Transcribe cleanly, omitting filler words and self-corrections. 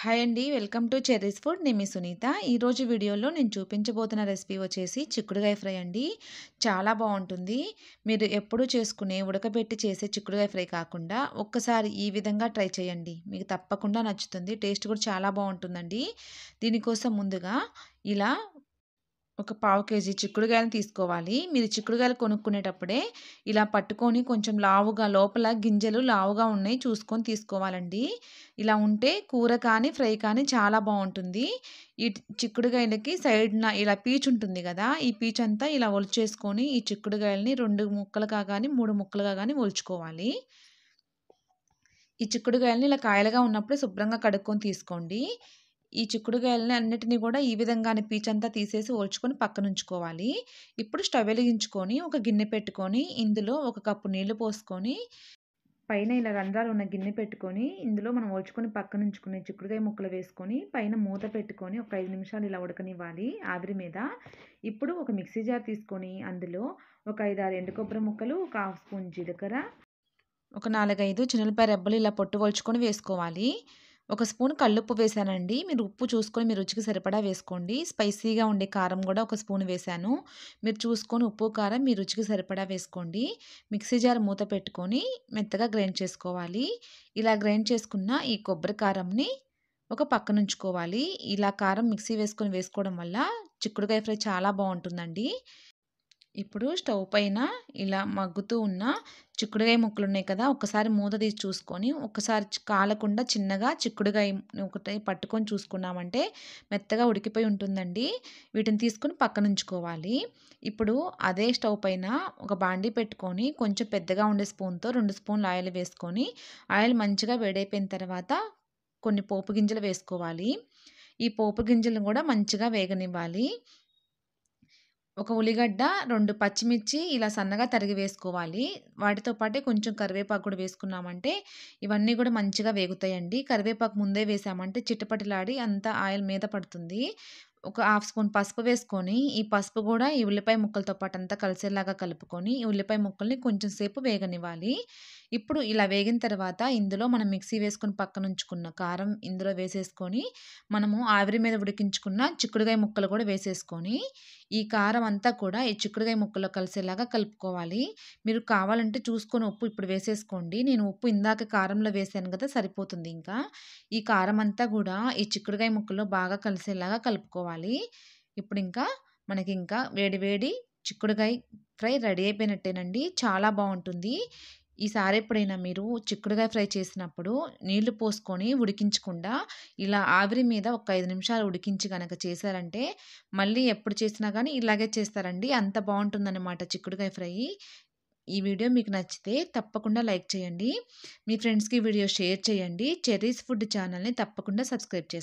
Hi అండి. Welcome to cherries food. నేను మీ సునీత. ఈరోజు వీడియోలో నేను చూపించబోతున్న రెసిపీ వచ్చేసి చిక్కుడుగాయ ఫ్రై అండి. చాలా బావుంటుంది. మీరు ఎప్పుడూ చేసుకునే ఉడకబెట్టి చేసే చిక్కుడుగాయ ఫ్రై కాకుండా ఒక్కసారి ఈ విధంగా ట్రై చేయండి. మీకు తప్పకుండా నచ్చుతుంది. టేస్ట్ కూడా చాలా బావుంటుందండి. దీనికోసం ముందుగా ఇలా ఒక పావు కేజీ చిక్కుడుగాయలను తీసుకోవాలి. మీరు చిక్కుడుగాయలు కొనుక్కునేటప్పుడే ఇలా పట్టుకొని కొంచెం లావుగా లోపల గింజలు లావుగా ఉన్నాయి చూసుకొని తీసుకోవాలండి. ఇలా ఉంటే కూర కానీ, ఫ్రై కానీ చాలా బావుంటుంది. ఈ చిక్కుడుగాయలకి సైడ్‌న ఇలా పీచు ఉంటుంది గదా! ఈ పీచంతా ఇలా ఒలిచేసుకొని ఈ చిక్కుడుగాయలని 2 ముక్కలుగా గానీ, 3 ముక్కలుగా గానీ ఒలుచుకోవాలి. ఈ చిక్కుడుగాయలని ఇలా కాయలుగా ఉన్నప్పుడే శుభ్రంగా కడుక్కొని తీసుకోండి. ఈ చిక్కుడుగాయలని అన్నిటిని కూడా ఈ విధంగానే పీచంతా తీసేసి ఒలుచుకొని పక్కనుంచుకోవాలి. ఇప్పుడు స్టవ్ వెలిగించుకొని ఒక గిన్నె పెట్టుకొని ఇందులో ఒక కప్పు నీళ్లు పోసుకొని పైన ఇలా రంధ్రాలు ఉన్న గిన్నె పెట్టుకొని ఇందులో మనం ఒలుచుకొని పక్కనుంచుకునే చిక్కుడుగాయ ముక్కలు వేసుకొని పైన మూత పెట్టుకొని ఒక 5 నిమిషాలు ఇలా ఉడకనివ్వాలి ఆవిరి మీద. ఇప్పుడు ఒక మిక్సీ జార్ తీసుకొని అందులో ఒక 5, 6 ఎండు కొబ్బరి ముక్కలు, ఒక హాఫ్ స్పూన్ జీలకర్ర, ఒక 4, 5 చిన్నులపాయ రెబ్బలు ఇలా పొట్టు ఒలుచుకొని వేసుకోవాలి. ఒక స్పూన్ కల్లుప్పు వేశానండి. మీరు ఉప్పు చూసుకొని మీ రుచికి సరిపడా వేసుకోండి. స్పైసీగా ఉండే కారం కూడా ఒక స్పూన్ వేశాను. మీరు చూసుకొని ఉప్పు, కారం మీ రుచికి సరిపడా వేసుకోండి. మిక్సీ జార్ మూత పెట్టుకొని మెత్తగా గ్రైండ్ చేసుకోవాలి. ఇలా గ్రైండ్ చేసుకున్న ఈ కొబ్బరి కారంని ఒక పక్కనుంచుకోవాలి. ఇలా కారం మిక్సీ వేసుకోవడం వల్ల చిక్కుడుకాయ ఫ్రై చాలా బావుంటుందండి. ఇప్పుడు స్టవ్ పైన ఇలా మగ్గుతూ ఉన్న చిక్కుడుగాయ ముక్కలున్నాయి కదా! ఒక్కసారి మూత తీసి చూసుకొని, ఒక్కసారి కాలకుండా చిన్నగా చిక్కుడుగాయ ఒకటి పట్టుకొని చూసుకున్నామంటే మెత్తగా ఉడికిపోయి ఉంటుందండి. వీటిని తీసుకొని పక్కనుంచుకోవాలి. ఇప్పుడు అదే స్టవ్ పైన ఒక బాండీ పెట్టుకొని కొంచెం పెద్దగా ఉండే స్పూన్‌తో 2 స్పూన్‌ల ఆయిల్ వేసుకొని, ఆయిల్ మంచిగా వేడైపోయిన తర్వాత కొన్ని పోపు గింజలు వేసుకోవాలి. ఈ పోపు గింజలను కూడా మంచిగా వేగనివ్వాలి. ఒక ఉల్లిగడ్డ, 2 పచ్చిమిర్చి ఇలా సన్నగా తరిగి వేసుకోవాలి. వాటితో పాటే కొంచెం కరివేపాకు కూడా వేసుకున్నామంటే ఇవన్నీ కూడా మంచిగా వేగుతాయండి. కరివేపాకు ముందే వేసామంటే చిటపటలాడి అంతా ఆయిల్ మీద పడుతుంది. ఒక హాఫ్ స్పూన్ పసుపు వేసుకొని, ఈ పసుపు కూడా ఈ ఉల్లిపాయ ముక్కలతో పాటు అంతా కలిసేలాగా కలుపుకొని, ఈ ఉల్లిపాయ ముక్కల్ని కొంచెం సేపు వేగనివ్వాలి. ఇప్పుడు ఇలా వేగిన తర్వాత ఇందులో మనం మిక్సీ వేసుకొని పక్కనుంచుకున్న కారం ఇందులో వేసేసుకొని, మనము ఆవిరి మీద ఉడికించుకున్న చిక్కుడుగాయ ముక్కలు కూడా వేసేసుకొని, ఈ కారం అంతా కూడా ఈ చిక్కుడుగాయ ముక్కల్లో కలిసేలాగా కలుపుకోవాలి. మీరు కావాలంటే చూసుకొని ఉప్పు ఇప్పుడు వేసేసుకోండి. నేను ఉప్పు ఇందాక కారంలో వేసాను కదా! సరిపోతుంది ఇంకా. ఈ కారం అంతా గూడా ఈ చిక్కుడుగాయ ముక్కల్లో బాగా కలిసేలాగా కలుపుకోవాలి. ఇప్పుడింకా మనకింకా వేడి వేడి చిక్కుడుగాయ ఫ్రై రెడీ అయిపోయినట్టేనండి. చాలా బావుంటుంది. ఈసారి ఎప్పుడైనా మీరు చిక్కుడుగాయ ఫ్రై చేసినప్పుడు నీళ్లు పోసుకొని ఉడికించకుండా ఇలా ఆవిరి మీద ఒక 5 నిమిషాలు ఉడికించి గనక చేశారంటే మళ్ళీ ఎప్పుడు చేసినా గానీ ఇలాగే చేస్తారండి. అంత బావుంటుందన్నమాట చిక్కుడుగాయ ఫ్రై. ఈ వీడియో మీకు నచ్చితే తప్పకుండా లైక్ చేయండి. మీ ఫ్రెండ్స్‌కి వీడియో షేర్ చేయండి. చెర్రీస్ ఫుడ్ ఛానల్‌ని తప్పకుండా సబ్స్క్రైబ్ చేసుకోండి.